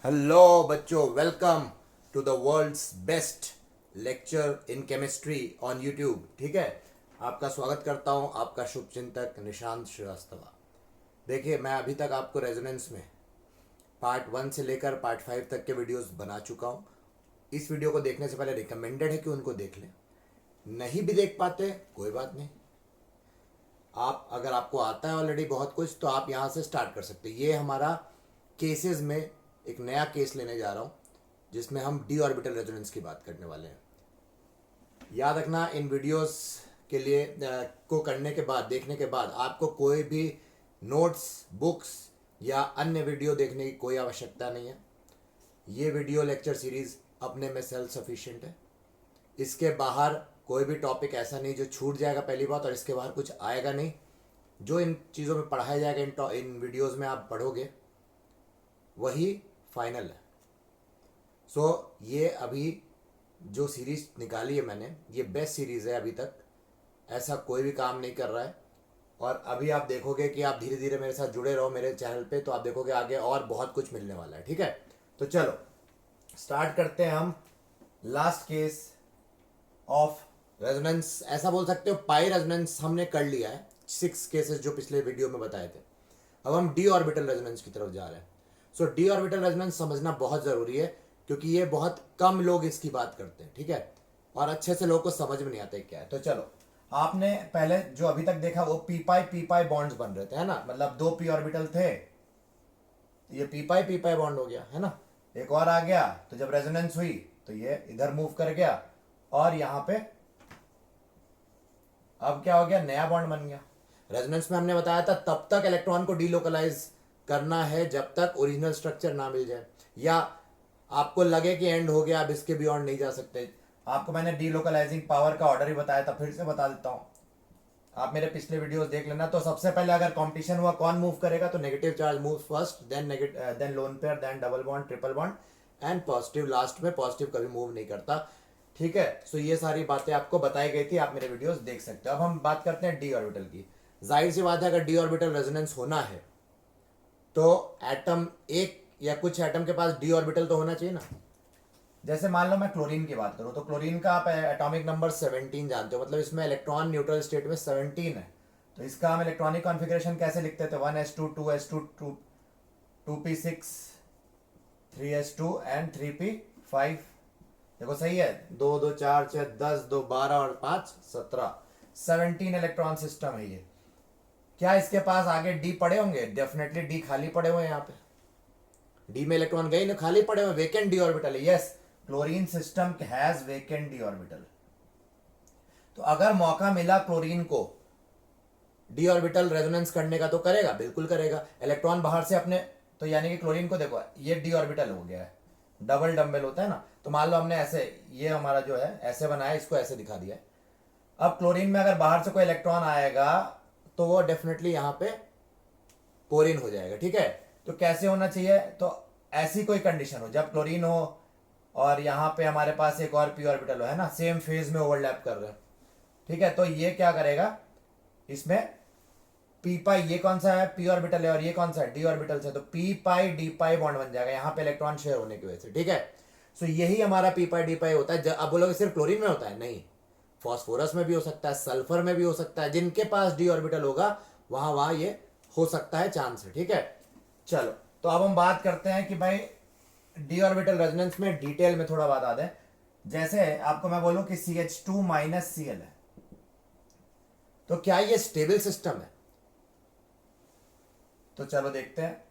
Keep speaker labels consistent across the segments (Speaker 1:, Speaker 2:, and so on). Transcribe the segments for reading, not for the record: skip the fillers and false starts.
Speaker 1: Hello बच्चों, welcome to the world's best lecture in chemistry on YouTube. ठीक है, आपका स्वागत करता हूं, आपका शुभचिंतक निशांत श्रीवास्तव। देखिए, मैं अभी तक आपको रेजोनेंस में पार्ट 1 से लेकर पार्ट 5 तक के वीडियोस बना चुका हूं। इस वीडियो को देखने से पहले रिकमेंडेड है कि उनको देख लें। नहीं भी देख पाते कोई बात नहीं, आप अगर आपको आता है ऑलरेडी बहुत कुछ तो आप यहाँ से स्टार्ट कर सकते हैं। ये हमारा केसेस में एक नया केस लेने जा रहा हूँ जिसमें हम डी ऑर्बिटल रेजोनेंस की बात करने वाले हैं। याद रखना, इन वीडियोस के लिए को करने के बाद, देखने के बाद आपको कोई भी नोट्स, बुक्स या अन्य वीडियो देखने की कोई आवश्यकता नहीं है। ये वीडियो लेक्चर सीरीज अपने में सेल्फ सफिशिएंट है। इसके बाहर कोई भी टॉपिक ऐसा नहीं जो छूट जाएगा, पहली बात, और इसके बाहर कुछ आएगा नहीं। जो इन चीज़ों में पढ़ाया जाएगा इन वीडियोस में आप पढ़ोगे वही फाइनल है। ये अभी जो सीरीज निकाली है मैंने, ये बेस्ट सीरीज़ है अभी तक। ऐसा कोई भी काम नहीं कर रहा है। और अभी आप देखोगे कि आप धीरे धीरे मेरे साथ जुड़े रहो मेरे चैनल पे, तो आप देखोगे आगे और बहुत कुछ मिलने वाला है। ठीक है, तो चलो स्टार्ट करते हैं हम लास्ट केस ऑफ रेजोनेंस। ऐसा बोल सकते हो पाई रेजोनेंस हमने कर लिया है, 6 केसेस जो पिछले वीडियो में बताए थे। अब हम डी ऑर्बिटल रेजोनेंस की तरफ जा रहे हैं। डी ऑर्बिटल रेजोनेंस समझना बहुत ज़रूरी है क्योंकि ये बहुत कम लोग इसकी बात करते हैं। ठीक है, और अच्छे से लोगों को समझ में नहीं आता क्या है। तो चलो, आपने पहले जो अभी तक देखा वो पी पाई बॉन्ड्स बन रहे थे, है ना। मतलब 2 पी ऑर्बिटल थे, ये पी पाई बॉन्ड हो गया, है ना। एक और आ गया, तो जब रेजोनेंस हुई तो ये इधर मूव कर गया और यहाँ पे अब क्या हो गया, नया बॉन्ड बन गया। रेजोनेंस में हमने बताया था तब तक इलेक्ट्रॉन को डीलोकलाइज करना है जब तक ओरिजिनल स्ट्रक्चर ना मिल जाए, या आपको लगे कि एंड हो गया, अब इसके बियॉन्ड नहीं जा सकते। आपको मैंने डीलोकलाइजिंग पावर का ऑर्डर ही बताया था, फिर से बता देता हूं, आप मेरे पिछले वीडियोस देख लेना। तो सबसे पहले अगर कंपटीशन हुआ कौन मूव करेगा, तो negative charge move first, then lone pair, then double bond, triple bond and positive last में। पॉजिटिव कभी मूव नहीं करता। ठीक है, सो ये सारी बातें आपको बताई गई थी, आप मेरे वीडियोस देख सकते हो। अब हम बात करते हैं डी ऑर्बिटल की। जाहिर सी बात है, अगर डी ऑर्बिटल रेजोनेंस होना है तो एटम, एक या कुछ एटम के पास डी ऑर्बिटल तो होना चाहिए ना। जैसे मान लो मैं क्लोरीन की बात करूं, तो क्लोरीन का आप एटॉमिक नंबर 17 जानते हो, मतलब इसमें इलेक्ट्रॉन न्यूट्रल स्टेट में 17 है। तो इसका हम इलेक्ट्रॉनिक कॉन्फ़िगरेशन कैसे लिखते थे, 1s2 2s2 2p6 3s2 and 3p5। देखो सही है, 2 2 4 6 10, 2 12 और 5 17, 17 इलेक्ट्रॉन सिस्टम है ये। क्या इसके पास आगे डी पड़े होंगे? डेफिनेटली डी खाली पड़े हुए हैं। यहाँ पे डी में इलेक्ट्रॉन गए ना, खाली पड़े हुए, वेकेंट डी ऑर्बिटल है। Yes, chlorine system has vacant D orbital. तो अगर मौका मिला क्लोरीन को डी ऑर्बिटल रेजोनेंस करने का तो करेगा, बिल्कुल करेगा। इलेक्ट्रॉन बाहर से अपने, तो यानी कि क्लोरीन को देखो, ये डी ऑर्बिटल हो गया है, डबल डम्बल होता है ना। तो मान लो हमने ऐसे, ये हमारा जो है ऐसे बनाया, इसको ऐसे दिखा दिया। अब क्लोरीन में अगर बाहर से कोई इलेक्ट्रॉन आएगा तो वो डेफिनेटली यहाँ पे कोरिन हो जाएगा। ठीक है, तो कैसे होना चाहिए, तो ऐसी कोई कंडीशन हो जब क्लोरीन हो और यहाँ पे हमारे पास एक और पी ऑर्बिटल हो, है ना, सेम फेज में ओवरलैप कर रहे हैं। ठीक है, तो ये क्या करेगा, इसमें पी पाई, ये कौन सा है, पी ऑर्बिटल है, और ये कौन सा है, डी ऑर्बिटल से, तो पी पाई डी पाई बॉन्ड बन जाएगा यहाँ पे इलेक्ट्रॉन शेयर होने की वजह से। ठीक है, सो यही हमारा पी पाई डी पाई होता है। अब बोलोगे सिर्फ क्लोरीन में होता है, नहीं, फॉस्फोरस में भी हो सकता है, सल्फर में भी हो सकता है। जिनके पास डी ऑर्बिटल होगा वहां ये हो सकता है, चांस है। ठीक है, चलो, तो अब हम बात करते हैं कि भाई डी ऑर्बिटल रेजोनेंस में डिटेल में थोड़ा बता दें। जैसे आपको मैं बोलूं कि CH2 माइनस Cl है, तो क्या ये स्टेबल सिस्टम है? तो चलो देखते हैं,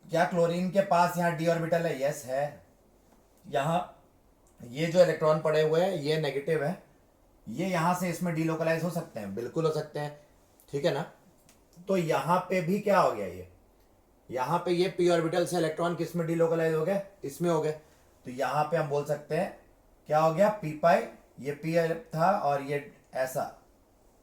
Speaker 1: क्या क्लोरीन के पास यहाँ डी ऑर्बिटल है? यस है। यहाँ ये जो इलेक्ट्रॉन पड़े हुए हैं ये नेगेटिव है, ये यहां से इसमें डीलोकलाइज हो सकते हैं, बिल्कुल हो सकते हैं। ठीक है ना, तो यहां पे भी क्या हो गया, ये यहां पे ये पी ऑर्बिटल से इलेक्ट्रॉन किस में डीलोकलाइज हो गए, इसमें हो गए। तो यहां पे हम बोल सकते हैं क्या हो गया, पी पाई, ये पी था और ये ऐसा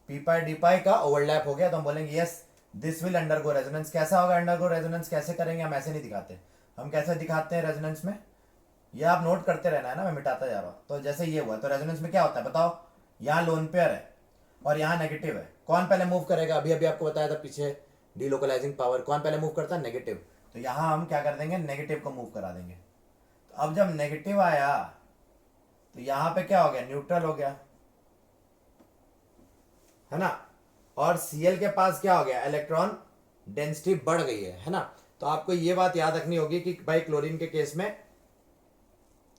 Speaker 1: पी पाई डी पाई का ओवरलैप हो गया। तो हम बोलेंगे yes, this will undergo resonance. कैसा होगा अंडरगो रेजोनेंस, कैसे करेंगे, हम ऐसे नहीं दिखाते। हम कैसे दिखाते हैं रेजोनेंस में, ये आप नोट करते रहना है ना, मैं मिटाता जा रहा हूं। तो जैसे ये हुआ, तो रेजोनेंस में क्या होता है बताओ, यहाँ लोन पेयर है और यहाँ नेगेटिव है, कौन पहले मूव करेगा? अभी अभी आपको बताया था पीछे, डीलोकलाइजिंग पावर कौन पहले मूव करता है, नेगेटिव। तो यहाँ हम क्या कर देंगे, नेगेटिव को मूव करा देंगे। अब जब नेगेटिव आया तो यहां पे क्या हो गया, न्यूट्रल हो गया, है ना। और Cl के पास क्या हो गया, इलेक्ट्रॉन डेंसिटी बढ़ गई है ना। तो आपको ये बात याद रखनी होगी कि भाई क्लोरीन के केस में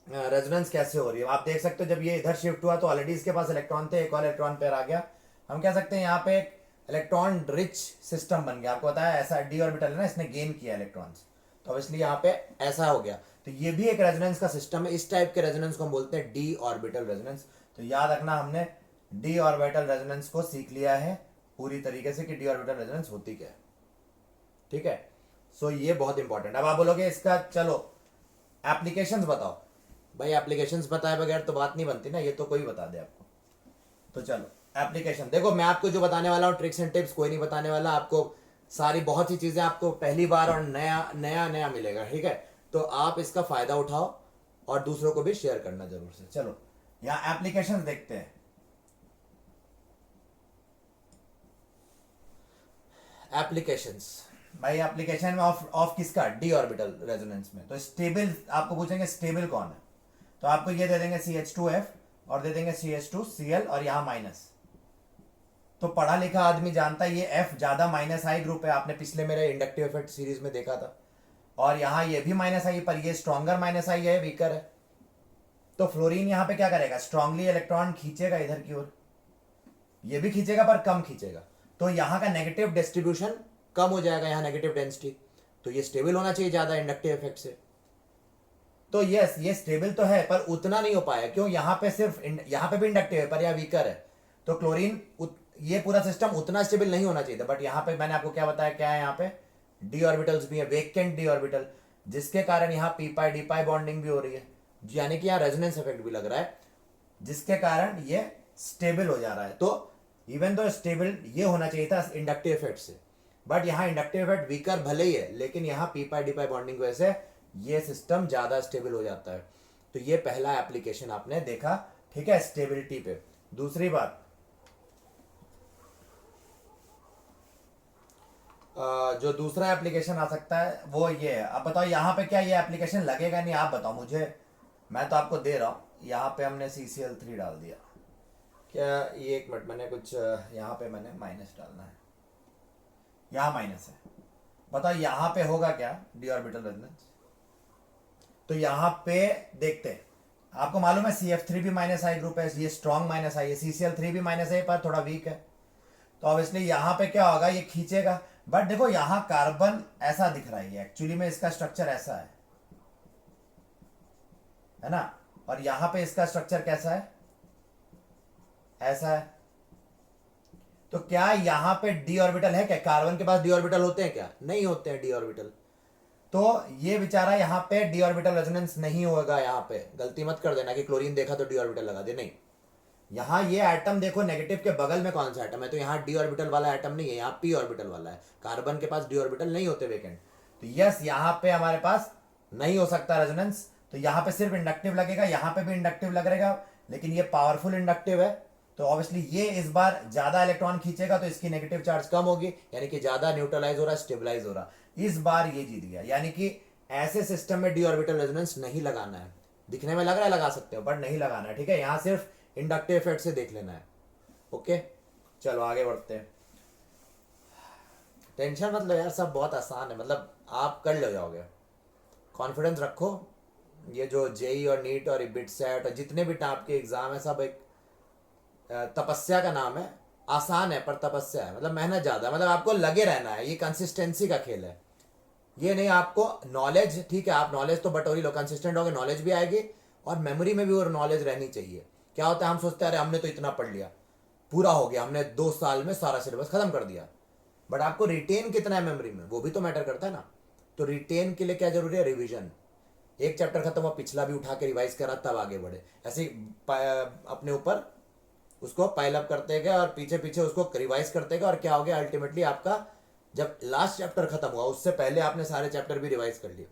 Speaker 1: रेजोनेंस कैसे हो रही है। आप देख सकते हो जब ये इधर शिफ्ट हुआ तो ऑलरेडी इसके पास इलेक्ट्रॉन थे, एक और इलेक्ट्रॉन पेयर आ गया। हम कह सकते हैं यहाँ पे एक इलेक्ट्रॉन रिच सिस्टम बन गया। आपको पता है ऐसा डी ऑर्बिटल है ना, इसने गेन किया इलेक्ट्रॉन्स, तो इसलिए यहाँ पे ऐसा हो गया। तो ये भी एक रेजोनेंस का सिस्टम है। इस टाइप के रेजोनेंस को हम बोलते हैं डी ऑर्बिटल रेजोनेंस। तो याद रखना हमने डी ऑर्बिटल रेजोनेंस को सीख लिया है पूरी तरीके से कि डी ऑर्बिटल रेजोनेंस होती क्या है, ठीक है। सो ये बहुत इंपॉर्टेंट। अब आप बोलोगे इसका चलो एप्लीकेशंस बताओ। भाई एप्लीकेशंस बताए बगैर तो बात नहीं बनती ना, ये तो कोई बता दे आपको। तो चलो एप्लीकेशन देखो, मैं आपको जो बताने वाला हूँ ट्रिक्स एंड टिप्स कोई नहीं बताने वाला आपको। सारी बहुत सी चीजें आपको पहली बार और नया नया नया मिलेगा, ठीक है। तो आप इसका फायदा उठाओ और दूसरों को भी शेयर करना जरूर से। चलो यहाँ एप्लीकेशन देखते हैं। एप्लीकेशंस भाई, एप्लीकेशन में ऑफ किसका, डी ऑर्बिटल रेजोनेंस में। तो स्टेबल आपको पूछेंगे स्टेबल कौन है, तो आपको ये दे देंगे CH2F और दे देंगे CH2Cl और यहां माइनस। तो पढ़ा लिखा आदमी जानता है ये F ज्यादा माइनस आई ग्रुप है, आपने पिछले मेरे इंडक्टिव इफेक्ट सीरीज में देखा था। और यहां ये भी माइनस आई, पर ये स्ट्रॉन्गर माइनस आई है, वीकर है। तो फ्लोरीन यहां पे क्या करेगा, स्ट्रांगली इलेक्ट्रॉन खींचेगा इधर की ओर, ये भी खींचेगा पर कम खींचेगा। तो यहां का नेगेटिव डिस्ट्रीब्यूशन कम हो जाएगा, यहां नेगेटिव डेंसिटी। तो ये स्टेबल होना चाहिए ज्यादा इंडक्टिव इफेक्ट से। तो यस ये स्टेबल तो है पर उतना नहीं हो पाया, क्यों, यहां पे सिर्फ यहां पे भी इंडक्टिव है पर यह वीकर है। तो क्लोरीन ये पूरा सिस्टम उतना स्टेबल नहीं होना चाहिए था। बट यहां पे मैंने आपको क्या बताया, क्या है यहाँ पे डी ऑर्बिटल्स भी है, वेकेंट डी ऑर्बिटल, जिसके कारण यहाँ पी पाई डी पाई बॉन्डिंग भी हो रही है, यानी कि यहाँ रेजोनेंस इफेक्ट भी लग रहा है, जिसके कारण ये स्टेबल हो जा रहा है। तो इवन तो स्टेबल ये होना चाहिए था इंडक्टिव इफेक्ट से, बट यहाँ इंडक्टिव इफेक्ट वीकर भले ही है, लेकिन यहाँ पी पाई डी पाई बॉन्डिंग की वजह से ये सिस्टम ज्यादा स्टेबल हो जाता है। तो ये पहला एप्लीकेशन आपने देखा, ठीक है, स्टेबिलिटी पे। दूसरी बात जो दूसरा एप्लीकेशन आ सकता है वो ये है। अब बताओ यहाँ पे क्या ये एप्लीकेशन लगेगा नहीं, आप बताओ मुझे, मैं तो आपको दे रहा हूँ। यहाँ पे हमने CCl3 डाल दिया, क्या ये, एक मिनट, मैंने कुछ यहाँ पे मैंने माइनस डालना है, यहाँ माइनस है। बताओ यहाँ पे होगा क्या, डी ऑर्बिटल रेजोनेंस। तो यहाँ पे देखते हैं, आपको मालूम है CF3 भी माइनस आई ग्रुप है, ये स्ट्रॉन्ग माइनस आई है, CCl3 भी माइनस आई पर थोड़ा वीक है। तो अब इसलिए यहाँ पे क्या होगा, ये खींचेगा। बट देखो यहाँ कार्बन ऐसा दिख रहा है, एक्चुअली में इसका स्ट्रक्चर ऐसा है ना। और यहाँ पे इसका स्ट्रक्चर कैसा है, ऐसा है। तो क्या यहाँ पे डी ऑर्बिटल है क्या, कार्बन के पास डी ऑर्बिटल होते हैं क्या, नहीं होते हैं डी ऑर्बिटल। तो ये बेचारा यहाँ पे डी ऑर्बिटल रेजोनेंस नहीं होगा। यहाँ पे गलती मत कर देना कि क्लोरीन देखा तो डी ऑर्बिटल लगा दे, नहीं। यहाँ ये एटम देखो, नेगेटिव के बगल में कौन सा एटम है, तो यहाँ डी ऑर्बिटल वाला एटम नहीं है, यहाँ पी ऑर्बिटल वाला है। कार्बन के पास डी ऑर्बिटल नहीं होते वेकेंट। तो यस यहाँ पे हमारे पास नहीं हो सकता रेजोनेंस। तो यहाँ पे सिर्फ इंडक्टिव लगेगा, यहाँ पे भी इंडक्टिव लगेगा, लेकिन ये पावरफुल इंडक्टिव है। तो ऑब्वियसली ये इस बार ज्यादा इलेक्ट्रॉन खींचेगा, तो इसकी नेगेटिव चार्ज कम होगी, यानी कि ज्यादा न्यूट्रलाइज हो रहा है, स्टेबलाइज हो रहा। इस बार ये जीत गया, यानी कि ऐसे सिस्टम में डी ऑर्बिटल रेजोनेंस नहीं लगाना है। दिखने में लग रहा है लगा सकते हो, बट नहीं लगाना है, ठीक है। यहाँ सिर्फ इंडक्टिव इफेक्ट से देख लेना है, ओके। चलो आगे बढ़ते हैं। टेंशन मत लो यार, सब बहुत आसान है, मतलब आप कर ले जाओगे, कॉन्फिडेंस रखो। ये जो जेई और नीट और बिट सेट और जितने भी टाइप के एग्जाम है, सब एक तपस्या का नाम है। आसान है पर तपस्या है, मतलब मेहनत ज्यादा है, मतलब आपको लगे रहना है। ये कंसिस्टेंसी का खेल है, ये नहीं आपको नॉलेज, ठीक है, आप नॉलेज तो बटोरी लो, कंसिस्टेंट होगे नॉलेज भी आएगी और मेमोरी में भी वो नॉलेज रहनी चाहिए। क्या होता है, हम सोचते हैं अरे हमने तो इतना पढ़ लिया, पूरा हो गया, हमने 2 साल में सारा सिलेबस खत्म कर दिया, बट आपको रिटेन कितना है मेमोरी में, वो भी तो मैटर करता है ना। तो रिटेन के लिए क्या जरूरी है, रिवीजन। एक चैप्टर खत्म हुआ, पिछला भी उठा के रिवाइज करा, तब आगे बढ़े। ऐसे ही अपने ऊपर उसको पाइल अप करते गए और पीछे पीछे उसको रिवाइज करते गए, और क्या हो गया अल्टीमेटली, आपका जब लास्ट चैप्टर खत्म हुआ उससे पहले आपने सारे चैप्टर भी रिवाइज कर लिए।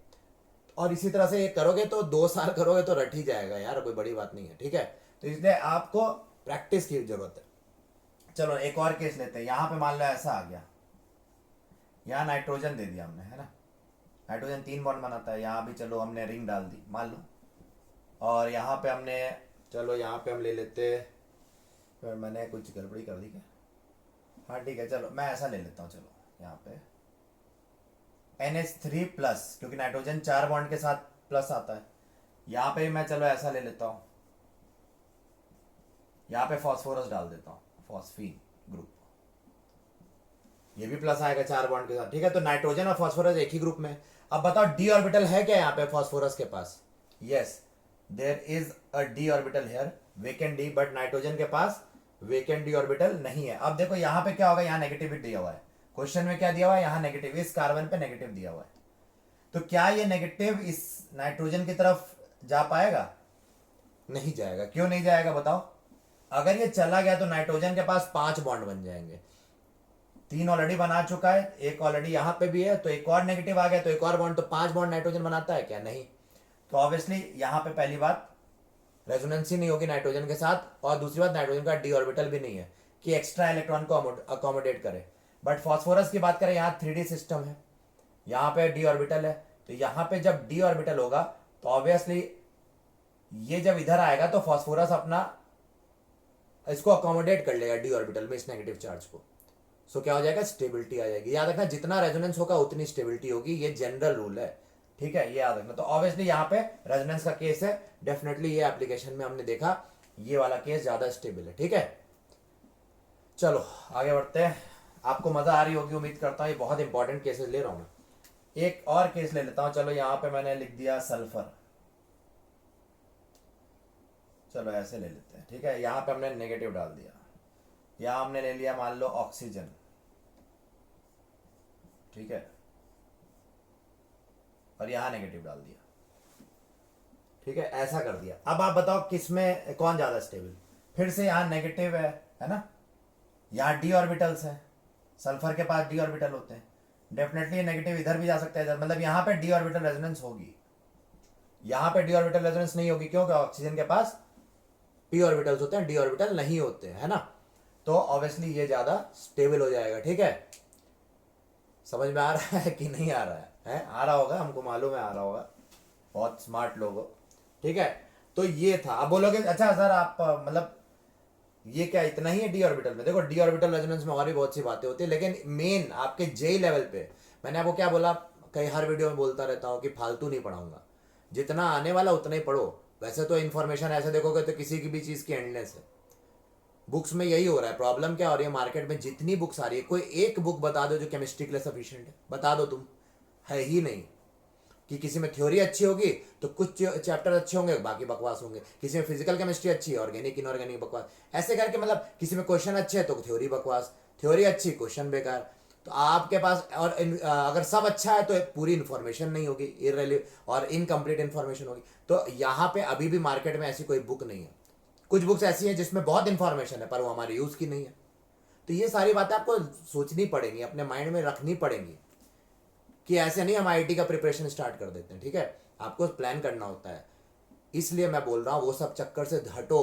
Speaker 1: और इसी तरह से ये करोगे तो 2 साल करोगे तो रट ही जाएगा यार, कोई बड़ी बात नहीं है, ठीक है। तो इसलिए आपको प्रैक्टिस की जरूरत है। चलो एक और केस लेते हैं। यहाँ पे मान लो ऐसा आ गया, यहाँ नाइट्रोजन दे दिया हमने, है ना, नाइट्रोजन 3 बॉन्ड बनाता है, यहाँ भी चलो हमने रिंग डाल दी, मान लो और यहाँ पे हमने, चलो यहाँ पे हम ले लेते, फिर मैंने कुछ गड़बड़ी कर दी क्या? हाँ ठीक है, चलो मैं ऐसा ले लेता हूँ। चलो यहाँ पे NH3 प्लस, क्योंकि नाइट्रोजन 4 बॉन्ड के साथ प्लस आता है। यहाँ पे मैं चलो ऐसा ले लेता हूँ, यहाँ पे फॉस्फोरस डाल देता हूँ, फॉस्फीन ग्रुप, ये भी प्लस आएगा 4 बॉन्ड के साथ। ठीक है, तो नाइट्रोजन और फॉस्फोरस एक ही ग्रुप में। अब बताओ डी ऑर्बिटल है क्या यहाँ पे फॉस्फोरस के पास? Yes, there is a D orbital here, vacant D, but nitrogen के पास वेकेंट डी ऑर्बिटल नहीं है। अब देखो यहाँ पे क्या होगा, यहाँ नेगेटिव दिया हुआ है, क्वेश्चन में क्या दिया हुआ है, यहाँ नेगेटिव, इस कार्बन पे नेगेटिव दिया हुआ है। तो क्या ये नेगेटिव इस नाइट्रोजन की तरफ जा पाएगा? नहीं जाएगा। क्यों नहीं जाएगा बताओ? अगर ये चला गया तो नाइट्रोजन के पास 5 बॉन्ड बन जाएंगे, 3 ऑलरेडी बना चुका है, एक ऑलरेडी यहाँ पे भी है, तो एक और नेगेटिव आ गया तो एक और बॉन्ड, तो 5 बॉन्ड नाइट्रोजन बनाता है क्या? नहीं। तो ऑब्वियसली यहाँ पे पहली बात रेजोनेंस ही नहीं होगी नाइट्रोजन के साथ, और दूसरी बात नाइट्रोजन का डी ऑर्बिटल भी नहीं है कि एक्स्ट्रा इलेक्ट्रॉन को अकोमोडेट करे। बट फॉस्फोरस की बात करें, यहाँ 3D सिस्टम है, यहाँ पे डी ऑर्बिटल है, तो यहाँ पे जब डी ऑर्बिटल होगा तो ऑब्वियसली ये जब इधर आएगा तो फॉस्फोरस अपना इसको अकोमोडेट कर लेगा डी ऑर्बिटल में, इस नेगेटिव चार्ज को। सो क्या हो जाएगा? स्टेबिलिटी आ जाएगी। याद रखना, जितना रेजोनेंस होगा उतनी स्टेबिलिटी होगी, ये जनरल रूल है। ठीक है, ये याद रखना। तो ऑब्वियसली यहाँ पे रेजोनेंस का केस है, डेफिनेटली ये एप्लीकेशन में हमने देखा ये वाला केस ज्यादा स्टेबल है। ठीक है, चलो आगे बढ़ते हैं। आपको मजा आ रही होगी उम्मीद करता हूँ, ये बहुत इंपॉर्टेंट केसेस ले रहा हूँ मैं। एक और केस ले लेता हूँ। चलो यहाँ पे मैंने लिख दिया सल्फर, चलो ऐसे ले लेते हैं। ठीक है, यहाँ पे हमने नेगेटिव डाल दिया, यहाँ हमने ले लिया मान लो ऑक्सीजन। ठीक है, और यहाँ नेगेटिव डाल दिया। ठीक है, ऐसा कर दिया। अब आप बताओ किस में कौन ज्यादा स्टेबल? फिर से यहाँ नेगेटिव है ना, यहाँ डी ऑर्बिटल्स है, सल्फर के पास डी ऑर्बिटल होते हैं, डेफिनेटली नेगेटिव इधर भी जा सकता है, मतलब यहाँ पे डी ऑर्बिटल रेजोनेंस होगी, यहाँ पे डी ऑर्बिटल रेजोनेंस नहीं होगी। क्यों? ऑक्सीजन के पास पी ऑर्बिटल्स होते हैं, डी ऑर्बिटल नहीं होते हैं, है ना। तो ऑब्वियसली ये ज्यादा स्टेबल हो जाएगा। ठीक है, समझ में आ रहा है कि नहीं आ रहा है? आ रहा होगा, हमको मालूम है आ रहा होगा, बहुत स्मार्ट लोग हो। ठीक है, तो ये था। अब बोलोगे अच्छा सर आप मतलब ये क्या इतना ही है डी ऑर्बिटल में? देखो डी ऑर्बिटल रेजोनेंस में और भी बहुत सी बातें होती है, लेकिन मेन आपके जेई लेवल पे मैंने आपको क्या बोला, कई हर वीडियो में बोलता रहता हूँ कि फालतू नहीं पढ़ाऊंगा, जितना आने वाला उतना ही पढ़ो। वैसे तो इन्फॉर्मेशन ऐसे देखोगे तो किसी की भी चीज़ की एंडलेस है। बुक्स में यही हो रहा है। प्रॉब्लम क्या हो रही है मार्केट में, जितनी बुक्स आ रही है, कोई एक बुक बता दो जो केमिस्ट्री के लिए सफिशिएंट है, बता दो तुम। है ही नहीं। कि किसी में थ्योरी अच्छी होगी तो कुछ चैप्टर अच्छे होंगे, बाकी बकवास होंगे। किसी में फिजिकल केमिस्ट्री अच्छी है, ऑर्गेनिक इनऑर्गेनिक बकवास, ऐसे करके मतलब किसी में क्वेश्चन अच्छे है तो थ्योरी बकवास, थ्योरी अच्छी क्वेश्चन बेकार। तो आपके पास और अगर सब अच्छा है तो पूरी इन्फॉर्मेशन नहीं होगी, इररिलेवेंट और इनकम्प्लीट इन्फॉर्मेशन होगी। तो यहाँ पे अभी भी मार्केट में ऐसी कोई बुक नहीं है। कुछ बुक्स ऐसी हैं जिसमें बहुत इंफॉर्मेशन है पर वो हमारे यूज़ की नहीं है। तो ये सारी बातें आपको सोचनी पड़ेंगी, अपने माइंड में रखनी पड़ेंगी कि ऐसे नहीं हम आईआईटी का प्रिपरेशन स्टार्ट कर देते हैं। ठीक है, आपको प्लान करना होता है। इसलिए मैं बोल रहा हूँ वो सब चक्कर से हटो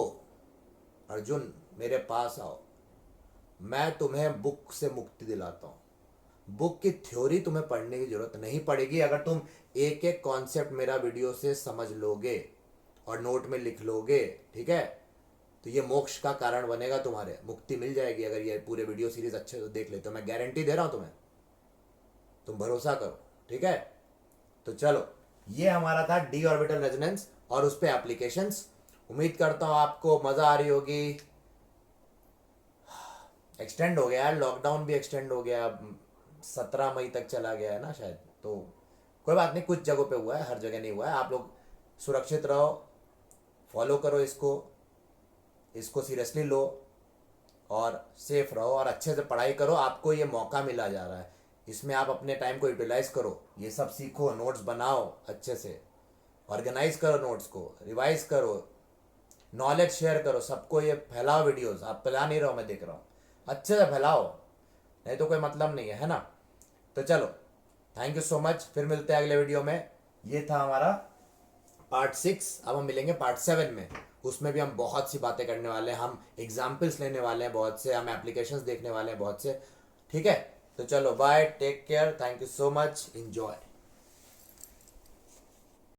Speaker 1: अर्जुन, मेरे पास आओ, मैं तुम्हें बुक से मुक्ति दिलाता हूँ। बुक की थ्योरी तुम्हें पढ़ने की जरूरत नहीं पड़ेगी अगर तुम एक एक कॉन्सेप्ट मेरा वीडियो से समझ लोगे और नोट में लिख लोगे। ठीक है, तो ये मोक्ष का कारण बनेगा, तुम्हारे मुक्ति मिल जाएगी अगर ये पूरे वीडियो सीरीज अच्छे से देख लेते हो। मैं गारंटी दे रहा हूँ तुम्हें, तुम भरोसा करो। ठीक है, तो चलो ये हमारा था डी ऑर्बिटल रेजोनेंस और उस पे एप्लीकेशंस। उम्मीद करता हूँ आपको मजा आ रही होगी। एक्सटेंड हो गया यार, लॉकडाउन भी एक्सटेंड हो गया, 17 मई तक चला गया है ना शायद। तो कोई बात नहीं, कुछ जगहों पे हुआ है, हर जगह नहीं हुआ है। आप लोग सुरक्षित रहो, फॉलो करो इसको सीरियसली लो और सेफ रहो और अच्छे से पढ़ाई करो। आपको ये मौका मिला जा रहा है, इसमें आप अपने टाइम को यूटिलाइज करो, ये सब सीखो, नोट्स बनाओ, अच्छे से ऑर्गेनाइज करो, नोट्स को रिवाइज करो, नॉलेज शेयर करो, सबको ये फैलाओ। वीडियोस आप फैला नहीं रहो, मैं देख रहा हूँ, अच्छे से फैलाओ, नहीं तो कोई मतलब नहीं है ना। तो चलो थैंक यू सो मच, फिर मिलते हैं अगले वीडियो में। ये था हमारा पार्ट 6। अब हम मिलेंगे पार्ट 7 में, उसमें भी हम बहुत सी बातें करने वाले हैं, हम एग्जाम्पल्स लेने वाले हैं बहुत से, हम एप्लीकेशंस देखने वाले हैं बहुत से। ठीक है, तो चलो bye, take care, thank you so much, enjoy.